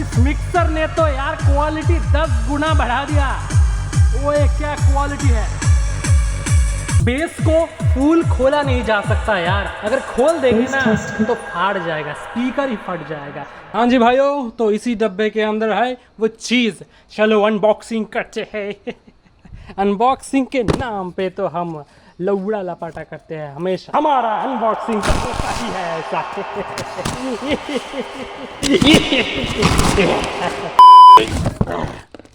इस मिक्सर ने तो यार क्वालिटी 10 गुना बढ़ा दिया। ओए क्या क्वालिटी है। बेस को फुल खोला नहीं जा सकता यार, अगर खोल देंगे ना तो फाड़ जाएगा, स्पीकर ही फट जाएगा। हाँ जी भाइयों, तो इसी डब्बे के अंदर है वो चीज़। चलो अनबॉक्सिंग करते हैं। अनबॉक्सिंग के नाम पे तो हम लौड़ा लपाटा करते हैं हमेशा, हमारा अनबॉक्सिंग का होता ही है ऐसा।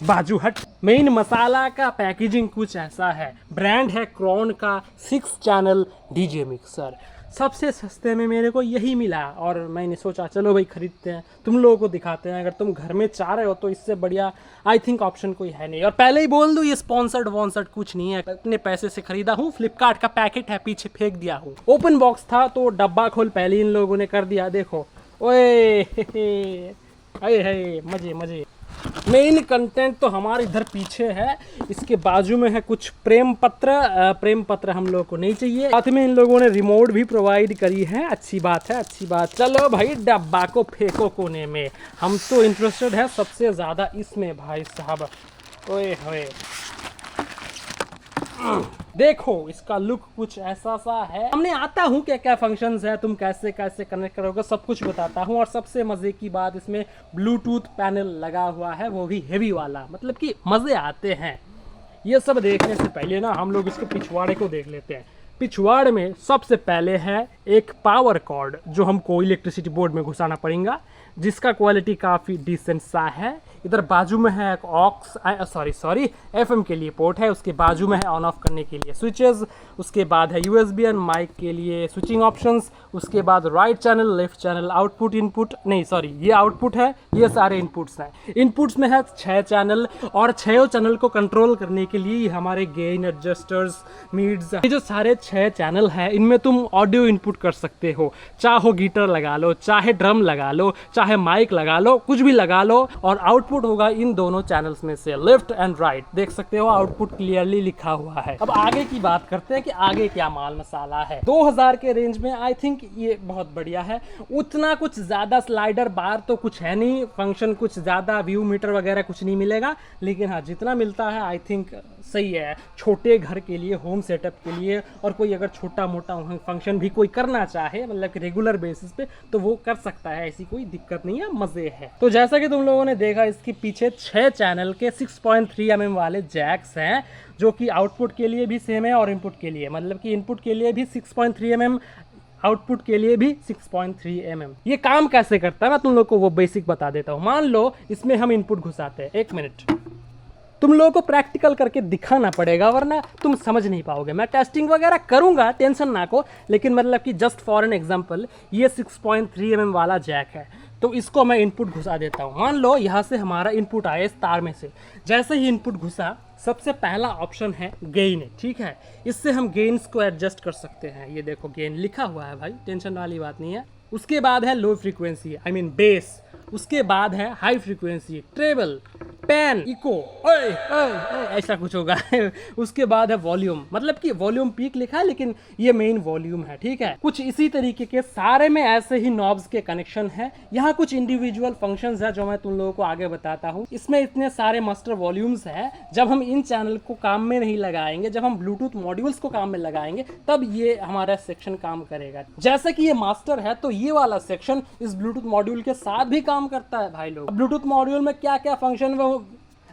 बाजू हट। मेन मसाला का पैकेजिंग कुछ ऐसा है। ब्रांड है क्रॉन का 6 चैनल डीजे मिक्सर। सबसे सस्ते में मेरे को यही मिला और मैंने सोचा चलो भाई खरीदते हैं, तुम लोगों को दिखाते हैं। अगर तुम घर में चाह रहे हो तो इससे बढ़िया आई थिंक ऑप्शन कोई है नहीं। और पहले ही बोल दूँ, ये स्पॉन्सर्ड वॉन्सर्ड कुछ नहीं है, अपने पैसे से खरीदा हूँ। फ्लिपकार्ट का पैकेट है, पीछे फेंक दिया हूँ। ओपन बॉक्स था तो डब्बा खोल पहले इन लोगों ने कर दिया। देखो ओए मजे मजे। मेन कंटेंट तो हमारे इधर पीछे है, इसके बाजू में है कुछ प्रेम पत्र हम लोग को नहीं चाहिए। साथ में इन लोगों ने रिमोट भी प्रोवाइड करी है, अच्छी बात है अच्छी बात। चलो भाई डब्बा को फेंको कोने में, हम तो इंटरेस्टेड है सबसे ज़्यादा इसमें भाई साहब। ओए होए देखो इसका लुक कुछ ऐसा सा है। हमने आता हूँ क्या क्या फंक्शंस है, तुम कैसे कैसे कनेक्ट करोगे, सब कुछ बताता हूँ। और सबसे मजे की बात, इसमें ब्लूटूथ पैनल लगा हुआ है, वो भी हेवी वाला, मतलब कि मजे आते हैं। ये सब देखने से पहले ना हम लोग इसके पिछवाड़े को देख लेते हैं। पिछवाड़े में सबसे पहले है एक पावर कॉर्ड जो हमको इलेक्ट्रिसिटी बोर्ड में घुसाना पड़ेगा, जिसका क्वालिटी काफ़ी डिसेंट सा है। इधर बाजू में है एक ऑक्स सॉरी एफएम के लिए पोर्ट है, उसके बाजू में है ऑन ऑफ करने के लिए स्विचेस, उसके बाद है यूएसबी एंड माइक के लिए स्विचिंग ऑप्शंस, उसके बाद right channel left channel output input नहीं सॉरी ये आउटपुट है, ये सारे इनपुट्स हैं। इनपुट्स में है 6 चैनल और 6 चैनल को कंट्रोल करने के लिए हमारे गेन एडजस्टर्स मीड्स, ये जो सारे 6 चैनल है इनमें तुम ऑडियो इनपुट कर सकते हो। चाहो गिटार लगा लो, चाहे ड्रम लगा लो, चाहे माइक लगा लो, कुछ भी लगा लो। और आउटपुट होगा इन दोनों चैनल्स में से, लेफ्ट एंड राइट। देख सकते हो आउटपुट क्लियरली लिखा हुआ है। अब आगे की बात करते हैं कि आगे क्या माल मसाला है। 2000 के रेंज में आई थिंक ये बहुत बढ़िया है। उतना कुछ ज़्यादा स्लाइडर बार तो कुछ है नहीं, फंक्शन कुछ ज़्यादा व्यू मीटर वगैरह कुछ नहीं मिलेगा, लेकिन हाँ जितना मिलता है आई थिंक सही है छोटे घर के लिए, होम सेटअप के लिए। और कोई अगर छोटा मोटा फंक्शन भी कोई करना चाहे मतलब कि रेगुलर बेसिस पे, तो वो कर सकता है, ऐसी कोई दिक्कत नहीं है, मज़े है। तो जैसा कि तुम लोगों ने देखा, इसके पीछे 6 चैनल के 6.3 mm वाले जैक्स हैं, जो कि आउटपुट के लिए भी सेम है और इनपुट के लिए, मतलब कि इनपुट के लिए भी 6.3 mm, आउटपुट के लिए भी 6.3 mm। ये काम कैसे करता है मैं तुम लोग को वो बेसिक बता देता हूँ। मान लो इसमें हम इनपुट घुसाते हैं, 1 मिनट, तुम लोगों को प्रैक्टिकल करके दिखाना पड़ेगा वरना तुम समझ नहीं पाओगे। मैं टेस्टिंग वगैरह करूंगा, टेंशन ना को, लेकिन मतलब कि जस्ट फॉर एन एग्जांपल ये 6.3 mm वाला जैक है, तो इसको मैं इनपुट घुसा देता हूँ। मान लो यहाँ से हमारा इनपुट आया इस तार में से, जैसे ही इनपुट घुसा सबसे पहला ऑप्शन है गेन, ठीक है। इससे हम गेन्स को एडजस्ट कर सकते हैं, ये देखो गेन लिखा हुआ है भाई, टेंशन वाली बात नहीं है। उसके बाद है low frequency I mean bass, उसके बाद है high frequency, treble, pan, echo, ऐसा कुछ होगा। उसके बाद है वॉल्यूम, मतलब कि वॉल्यूम पीक लिखा है लेकिन ये मेन वॉल्यूम है, ठीक है। कुछ इसी तरीके के सारे में ऐसे ही नॉब्स के कनेक्शन है। यहाँ कुछ इंडिविजुअल फंक्शंस है जो मैं तुम लोगों को आगे बताता हूँ। इसमें इतने सारे मास्टर वॉल्यूम्स है, जब हम इन चैनल को काम में नहीं लगाएंगे, जब हम ब्लूटूथ मॉड्यूल्स को काम में लगाएंगे, तब ये हमारा सेक्शन काम करेगा। जैसे कि ये मास्टर है तो ये वाला सेक्शन इस ब्लूटूथ मॉड्यूल के साथ भी काम करता है भाई लोग। ब्लूटूथ मॉड्यूल में क्या क्या फंक्शन है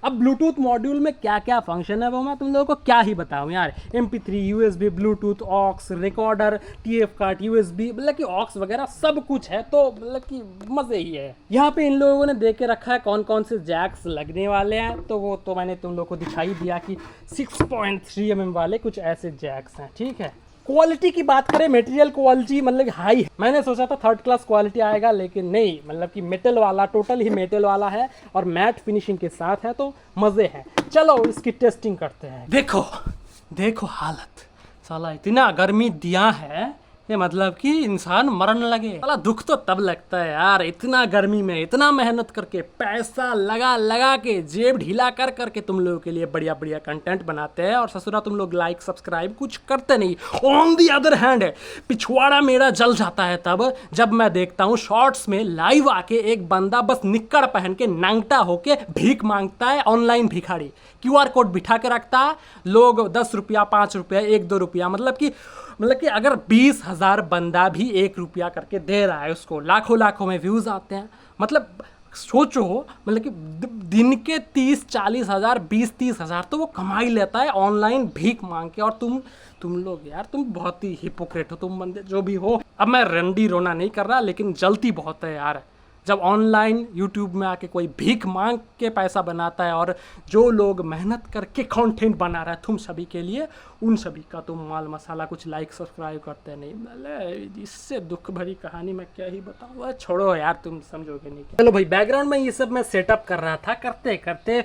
अब ब्लूटूथ मॉड्यूल में क्या क्या फंक्शन है वो मैं तुम लोगों को क्या ही बताऊं यार। MP3, USB, bluetooth, aux, recorder, TF card, USB, मतलब कि ऑक्स वगैरह सब कुछ है, तो मतलब कि मज़े ही है। यहाँ पे इन लोगों ने दे के रखा है कौन कौन से जैक्स लगने वाले हैं, तो वो तो मैंने तुम लोग को दिखाई दिया कि 6.3 mm वाले कुछ ऐसे जैक्स हैं, ठीक है। क्वालिटी की बात करें, मटेरियल क्वालिटी मतलब हाई है। मैंने सोचा था 3rd क्लास क्वालिटी आएगा, लेकिन नहीं, मतलब कि मेटल वाला, टोटल ही मेटल वाला है और मैट फिनिशिंग के साथ है, तो मज़े हैं। चलो इसकी टेस्टिंग करते हैं। देखो देखो हालत, साला इतना गर्मी दिया है ये मतलब कि इंसान मरने लगे। साला दुख तो तब लगता है यार, इतना गर्मी में इतना मेहनत करके पैसा लगा लगा के जेब ढीला कर करके तुम लोगों के लिए बढ़िया बढ़िया कंटेंट बनाते हैं और ससुरा तुम लोग लाइक सब्सक्राइब कुछ करते नहीं। ऑन दी अदर हैंड पिछवाड़ा मेरा जल जाता है तब जब मैं देखता हूँ शॉर्ट्स में लाइव आके एक बंदा बस निक्कर पहन के नंगटा होके भीख मांगता है, ऑनलाइन भिखारी, QR कोड बिठा के रखता है, लोग 10 रुपया 5 रुपया 1-2 रुपया मतलब कि अगर 20,000 बंदा भी 1 रुपया करके दे रहा है उसको, लाखों लाखों में व्यूज़ आते हैं। मतलब सोचो, मतलब कि दिन के 30-40 हज़ार 20-30 हज़ार तो वो कमा ही लेता है ऑनलाइन भीख मांग के। और तुम लोग यार, तुम बहुत ही हिपोक्रेट हो तुम बंदे जो भी हो। अब मैं रंडी रोना नहीं कर रहा, लेकिन जलती बहुत है यार जब ऑनलाइन यूट्यूब में आके कोई भीख मांग के पैसा बनाता है और जो लोग मेहनत करके कंटेंट बना रहा है तुम सभी के लिए, उन सभी का तुम माल मसाला कुछ लाइक सब्सक्राइब करते नहीं। इससे दुख भरी कहानी मैं क्या ही बताऊँ, छोड़ो यार, तुम समझोगे नहीं। चलो भाई, बैकग्राउंड में ये सब मैं सेटअप कर रहा था, करते करते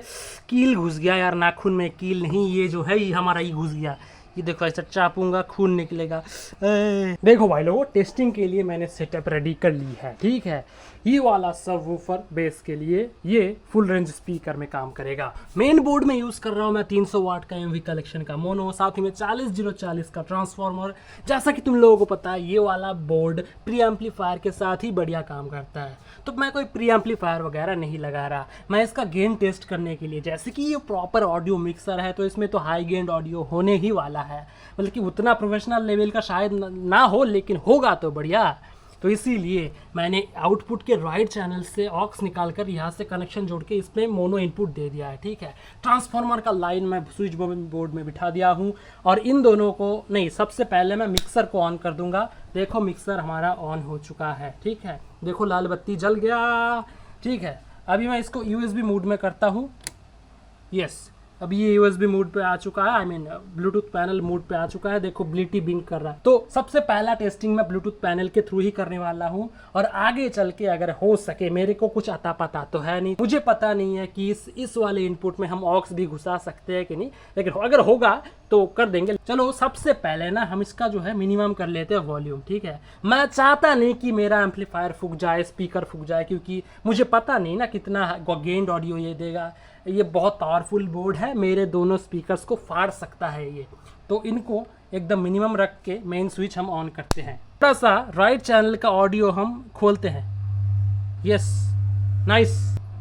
कील घुस गया यार नाखून में। कील नहीं, ये जो है ये हमारा ही घुस गया। ये देखो, ऐसा चापूंगा खून निकलेगा। देखो भाई लोगों, टेस्टिंग के लिए मैंने सेटअप रेडी कर ली है, ठीक है। ये वाला सबवूफर बेस के लिए ये फुल रेंज स्पीकर में काम करेगा। मेन बोर्ड में यूज़ कर रहा हूँ मैं 300 वाट का MV कलेक्शन का मोनो, साथ ही में 40040 का ट्रांसफार्मर। जैसा कि तुम लोगों को पता है, ये वाला बोर्ड प्री एम्पलीफायर के साथ ही बढ़िया काम करता है, तो मैं कोई प्री एम्पलीफायर वगैरह नहीं लगा रहा। मैं इसका गेन टेस्ट करने के लिए, जैसे कि ये प्रॉपर ऑडियो मिक्सर है तो इसमें तो हाई गेन ऑडियो होने ही वाला है, मतलब कि उतना प्रोफेशनल लेवल का शायद ना हो, लेकिन होगा तो बढ़िया। तो इसीलिए मैंने आउटपुट के राइट चैनल से ऑक्स निकालकर यहाँ से कनेक्शन जोड़ के इसमें मोनो इनपुट दे दिया है, ठीक है। ट्रांसफार्मर का लाइन मैं स्विच बोर्ड में बिठा दिया हूँ और इन दोनों को नहीं, सबसे पहले मैं मिक्सर को ऑन कर दूंगा। देखो मिक्सर हमारा ऑन हो चुका है, ठीक है। देखो लाल बत्ती जल गया, ठीक है। अभी मैं इसको USB मोड में करता हूँ। यस, अभी ये USB मोड पे आ चुका है, I mean Bluetooth panel mode पे आ चुका है। देखो ब्लिटी बिंक कर रहा है। तो सबसे पहला टेस्टिंग मैं ब्लूटूथ पैनल के थ्रू ही करने वाला हूँ और आगे चल के अगर हो सके, मेरे को कुछ अता पता तो है नहीं, मुझे पता नहीं है कि इस वाले इनपुट में हम ऑक्स भी घुसा सकते हैं कि नहीं, लेकिन अगर होगा तो कर देंगे। चलो सबसे पहले ना हम इसका जो है मिनिमम कर लेते हैं वॉल्यूम, ठीक है। मैं चाहता नहीं कि मेरा एम्पलीफायर फूक जाए, स्पीकर फूक जाए, क्योंकि मुझे पता नहीं ना कितना गेन्ड ऑडियो ये देगा। ये बहुत पावरफुल बोर्ड है, मेरे दोनों स्पीकर्स को फाड़ सकता है ये। तो इनको एकदम मिनिमम रख के मेन स्विच हम ऑन करते हैं। थोड़ा सा राइट चैनल का ऑडियो हम खोलते हैं। Yes, nice.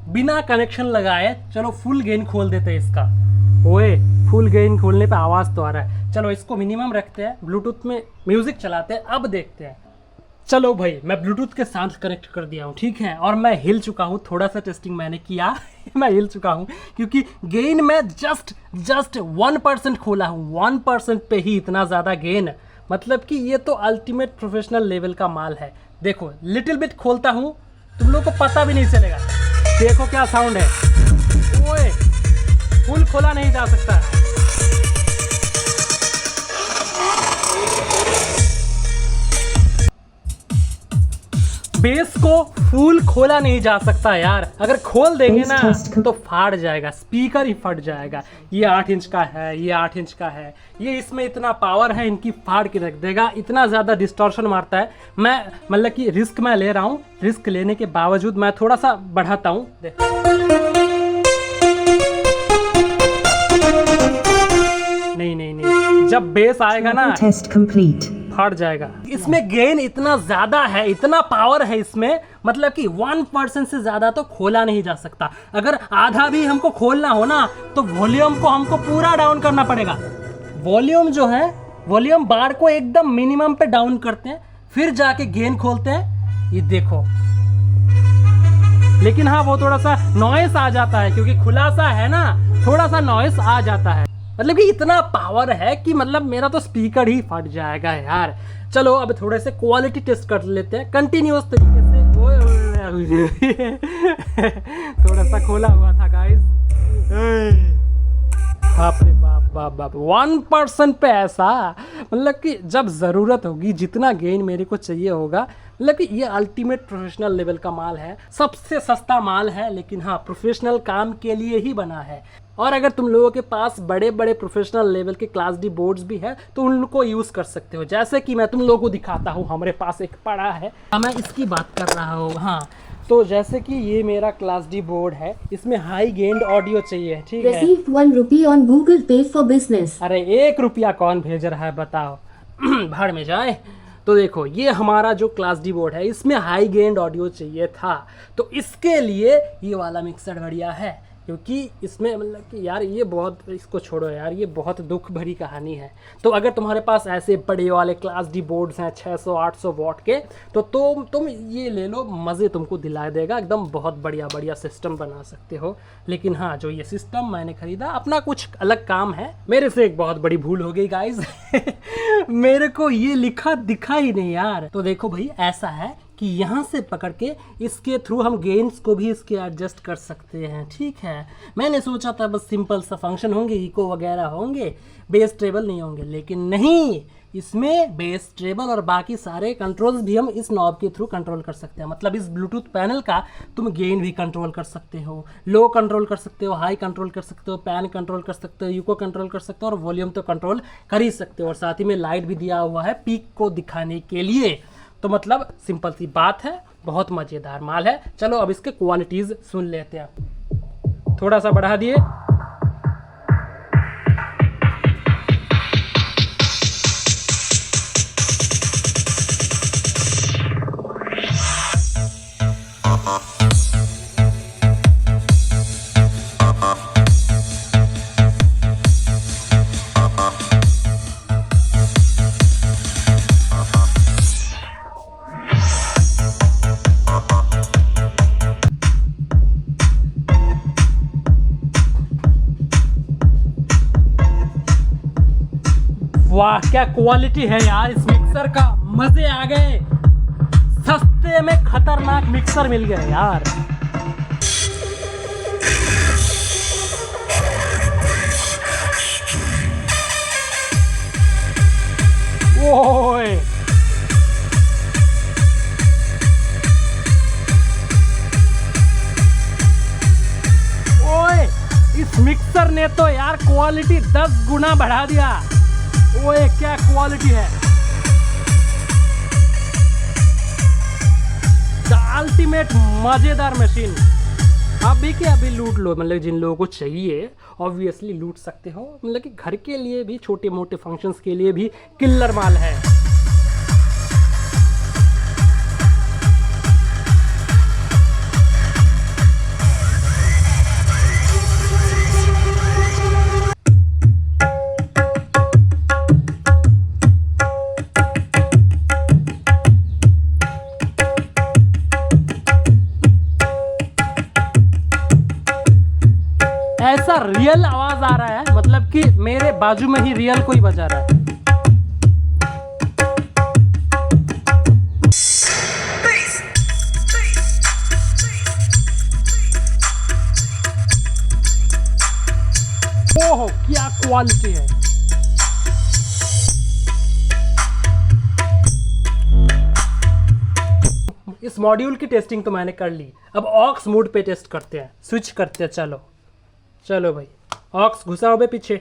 बिना कनेक्शन लगाए चलो फुल गेन खोल देते हैं इसका। ओए, फुल गेन खोलने पे आवाज़ तो आ रहा है। चलो इसको मिनिमम रखते हैं, ब्लूटूथ में म्यूज़िक चलाते हैं। अब देखते हैं। चलो भाई, मैं ब्लूटूथ के साथ कनेक्ट कर दिया हूँ, ठीक है। और मैं हिल चुका हूँ, थोड़ा सा टेस्टिंग मैंने किया मैं हिल चुका हूँ क्योंकि गेन में जस्ट 1% खोला हूँ। 1% पे ही इतना ज़्यादा गेन, मतलब कि ये तो अल्टीमेट प्रोफेशनल लेवल का माल है। देखो लिटिल बिट खोलता हूँ, तुम लोग को पता भी नहीं चलेगा। देखो क्या साउंड है। ओए, फुल खोला नहीं जा सकता। बेस को फुल खोला नहीं जा सकता यार, अगर खोल देंगे ना तो फाड़ जाएगा, स्पीकर ही फट जाएगा। ये 8 इंच का है, ये 8 इंच का है, ये इसमें इतना पावर है, इनकी फाड़ के रख देगा। इतना ज़्यादा डिस्टॉर्शन मारता है। मैं मतलब कि रिस्क मैं ले रहा हूँ, रिस्क लेने के बावजूद मैं थोड़ा सा बढ़ाता हूँ। नहीं, जब बेस आएगा ना टेस्ट कंप्लीट, फट जाएगा। इसमें गेन इतना ज्यादा है, इतना पावर है इसमें, मतलब कि 1% से ज्यादा तो खोला नहीं जा सकता। अगर आधा भी हमको खोलना हो ना तो वॉल्यूम को हमको पूरा डाउन करना पड़ेगा। वॉल्यूम जो है, वॉल्यूम बार को एकदम मिनिमम पे डाउन करते हैं, फिर जाके गेन खोलते हैं। ये देखो, लेकिन हाँ वो थोड़ा सा नॉइस आ जाता है क्योंकि खुला सा है ना, थोड़ा सा नॉइस आ जाता है। मतलब कि इतना पावर है कि मतलब मेरा तो स्पीकर ही फट जाएगा यार। चलो अब थोड़े से क्वालिटी टेस्ट कर लेते हैं कंटिन्यूअस तरीके से। थोड़ा सा खोला हुआ था गाइस। बाप रे बाप बाप बाप, 1% पे ऐसा, मतलब कि जब ज़रूरत होगी जितना गेन मेरे को चाहिए होगा, मतलब कि ये अल्टीमेट प्रोफेशनल लेवल का माल है। सबसे सस्ता माल है, लेकिन हाँ प्रोफेशनल काम के लिए ही बना है। और अगर तुम लोगों के पास बड़े बड़े प्रोफेशनल लेवल के क्लास डी बोर्ड्स भी है तो उनको यूज़ कर सकते हो। जैसे कि मैं तुम लोगों को दिखाता हूँ, हमारे पास एक पड़ा है, मैं इसकी बात कर रहा हूँ। हाँ, तो जैसे कि ये मेरा क्लास डी बोर्ड है, इसमें हाई गेंड ऑडियो चाहिए, ठीक है। Received ₹1 on Google Pay for business. अरे 1 रुपया कौन भेज रहा है बताओ, भाड़ में जाए। तो देखो ये हमारा जो क्लास डी बोर्ड है, इसमें हाई गेंड ऑडियो चाहिए था, तो इसके लिए ये वाला मिक्सर बढ़िया है, क्योंकि इसमें मतलब कि यार ये बहुत, इसको छोड़ो यार, ये बहुत दुख भरी कहानी है। तो अगर तुम्हारे पास ऐसे बड़े वाले क्लास डी बोर्ड्स हैं 600-800 वॉट के, तो तुम ये ले लो, मज़े तुमको दिला देगा एकदम, बहुत बढ़िया बढ़िया सिस्टम बना सकते हो। लेकिन हाँ, जो ये सिस्टम मैंने ख़रीदा, अपना कुछ अलग काम है, मेरे से एक बहुत बड़ी भूल हो गई गाइज मेरे को ये लिखा दिखा ही नहीं यार। तो देखो भाई, ऐसा है कि यहाँ से पकड़ के इसके थ्रू हम गेन्स को भी इसके एडजस्ट कर सकते हैं, ठीक है। मैंने सोचा था बस सिंपल सा फंक्शन होंगे, इको वगैरह होंगे, बेस ट्रेबल नहीं होंगे, लेकिन नहीं, इसमें बेस ट्रेबल और बाकी सारे कंट्रोल्स भी हम इस नॉब के थ्रू कंट्रोल कर सकते हैं। मतलब इस ब्लूटूथ पैनल का तुम गेन भी कंट्रोल कर सकते हो, लो कंट्रोल कर सकते हो, हाई कंट्रोल कर सकते हो, पैन कंट्रोल कर सकते हो, इको कंट्रोल कर सकते हो, और वॉल्यूम तो कंट्रोल कर ही सकते हो। और साथ ही में लाइट भी दिया हुआ है पीक को दिखाने के लिए। तो मतलब सिंपल सी बात है, बहुत मज़ेदार माल है। चलो अब इसके क्वालिटीज़ सुन लेते हैं। थोड़ा सा बढ़ा दिए, वाह क्या क्वालिटी है यार इस मिक्सर का, मजे आ गए। सस्ते में खतरनाक मिक्सर मिल गए यार। ओए ओए, इस मिक्सर ने तो यार क्वालिटी 10 गुना बढ़ा दिया। ओए क्या क्वालिटी है, द अल्टीमेट मजेदार मशीन। अभी के अभी लूट लो, मतलब जिन लोगों को चाहिए ऑब्वियसली लूट सकते हो। मतलब कि घर के लिए भी, छोटे मोटे फंक्शंस के लिए भी किल्लर माल है। ऐसा रियल आवाज आ रहा है, मतलब कि मेरे बाजू में ही रियल कोई बजा रहा है। ओहो क्या क्वालिटी है। इस मॉड्यूल की टेस्टिंग तो मैंने कर ली, अब ऑक्स मोड पे टेस्ट करते हैं, स्विच करते हैं। चलो भाई, ऑक्स घुसाओ बे पीछे।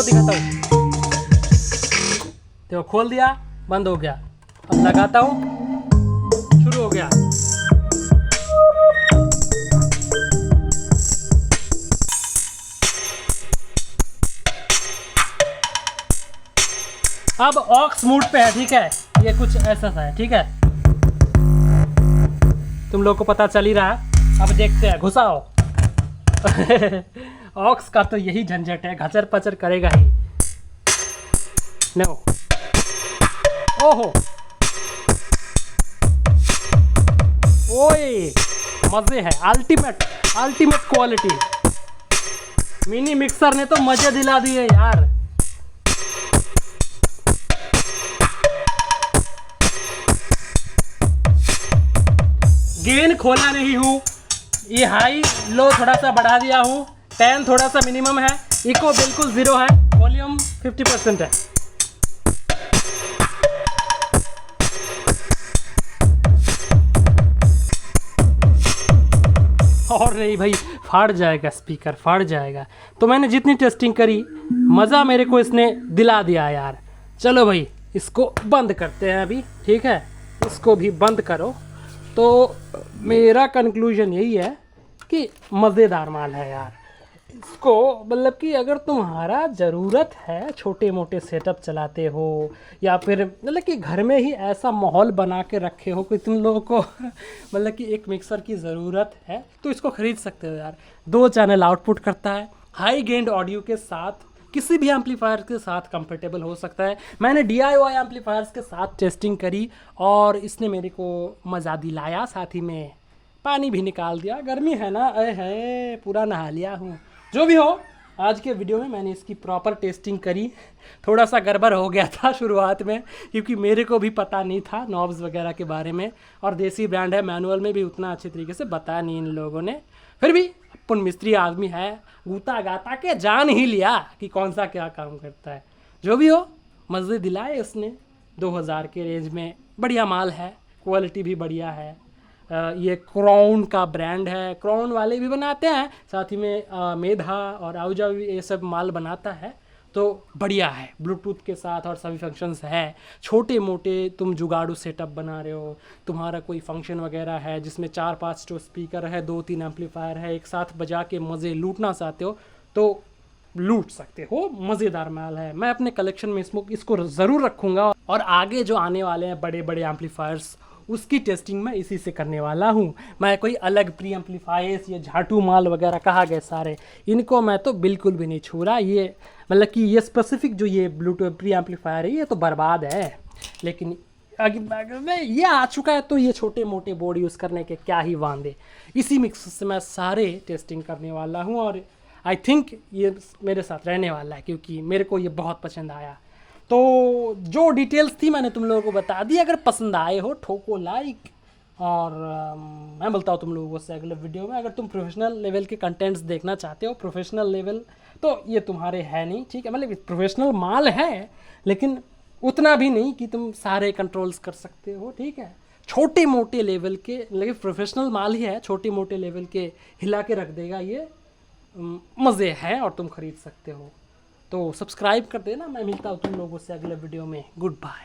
दिखाता हूँ, देखो खोल दिया, बंद हो गया। अब लगाता हूँ, शुरू हो गया। अब ऑक्स मोड पे है, ठीक है, ये कुछ ऐसा सा है, ठीक है, तुम लोग को पता चल ही रहा है। अब देखते हैं, घुसाओ ऑक्स का तो यही झंझट है, घचर पचर करेगा ही। नो, ओहो, ओए मजे है, अल्टीमेट क्वालिटी। मिनी मिक्सर ने तो मजे दिला दिए यार। गेन खोला नहीं हूँ, ये हाई लो थोड़ा सा बढ़ा दिया हूँ, 10 थोड़ा सा मिनिमम है, इको बिल्कुल 0 है, वॉल्यूम 50% है। और नहीं भाई, फाड़ जाएगा स्पीकर, फाड़ जाएगा। तो मैंने जितनी टेस्टिंग करी, मज़ा मेरे को इसने दिला दिया यार। चलो भाई इसको बंद करते हैं अभी, ठीक है, इसको भी बंद करो। तो मेरा कंक्लूजन यही है कि मज़ेदार माल है यार। इसको मतलब कि अगर तुम्हारा ज़रूरत है, छोटे मोटे सेटअप चलाते हो या फिर मतलब कि घर में ही ऐसा माहौल बना के रखे हो कि तुम लोगों को मतलब कि एक मिक्सर की ज़रूरत है, तो इसको ख़रीद सकते हो यार। 2 चैनल आउटपुट करता है, हाई गेंड ऑडियो के साथ किसी भी एम्पलीफायर के साथ कंफर्टेबल हो सकता है। मैंने DIY एम्पलीफायर्स के साथ टेस्टिंग करी और इसने मेरे को मज़ा दिलाया, साथ ही में पानी भी निकाल दिया। गर्मी है ना, अरे है, पूरा नहा लिया हूँ। जो भी हो, आज के वीडियो में मैंने इसकी प्रॉपर टेस्टिंग करी। थोड़ा सा गड़बड़ हो गया था शुरुआत में, क्योंकि मेरे को भी पता नहीं था नॉब्स वगैरह के बारे में, और देसी ब्रांड है, मैनुअल में भी उतना अच्छे तरीके से बताया नहीं इन लोगों ने। फिर भी अपन मिस्त्री आदमी है, गूता गाता के जान ही लिया कि कौन सा क्या काम करता है। जो भी हो, मज़े दिलाए उसने। 2000 के रेंज में बढ़िया माल है, क्वालिटी भी बढ़िया है। ये क्राउन का ब्रांड है, क्राउन वाले भी बनाते हैं, साथ ही में मेधा और आउजा भी ये सब माल बनाता है। तो बढ़िया है, ब्लूटूथ के साथ और सभी फंक्शंस है। छोटे मोटे तुम जुगाड़ू सेटअप बना रहे हो, तुम्हारा कोई फंक्शन वगैरह है जिसमें 4-5 तो स्पीकर है, 2-3 एम्पलीफायर है, एक साथ बजा के मज़े लूटना चाहते हो तो लूट सकते हो। मज़ेदार माल है, मैं अपने कलेक्शन में इसको ज़रूर रखूँगा। और आगे जो आने वाले हैं बड़े बड़े एम्पलीफायर्स, उसकी टेस्टिंग मैं इसी से करने वाला हूँ। मैं कोई अलग प्री एम्पलीफायर्स, ये झाटू माल वगैरह कहा गए सारे, इनको मैं तो बिल्कुल भी नहीं छू रहा। ये मतलब कि ये स्पेसिफिक जो ये ब्लूटूथ प्री एम्पलीफायर है, ये तो बर्बाद है। लेकिन अगर ये आ चुका है तो ये छोटे मोटे बोर्ड यूज़ करने के क्या ही वांदे। इसी मिक्स से मैं सारे टेस्टिंग करने वाला हूँ और आई थिंक ये मेरे साथ रहने वाला है, क्योंकि मेरे को ये बहुत पसंद आया। तो जो डिटेल्स थी मैंने तुम लोगों को बता दी। अगर पसंद आए हो ठोको लाइक, और मैं बोलता हूँ तुम लोगों से अगले वीडियो में। अगर तुम प्रोफेशनल लेवल के कंटेंट्स देखना चाहते हो, प्रोफेशनल लेवल, तो ये तुम्हारे है नहीं, ठीक है। मतलब प्रोफेशनल माल है, लेकिन उतना भी नहीं कि तुम सारे कंट्रोल्स कर सकते हो, ठीक है। छोटे मोटे लेवल के, लेकिन प्रोफेशनल माल ही है, छोटे मोटे लेवल के हिला के रख देगा ये। मज़े हैं और तुम खरीद सकते हो। तो सब्सक्राइब कर देना। मैं मिलता हूँ तुम लोगों से अगले वीडियो में। Good bye.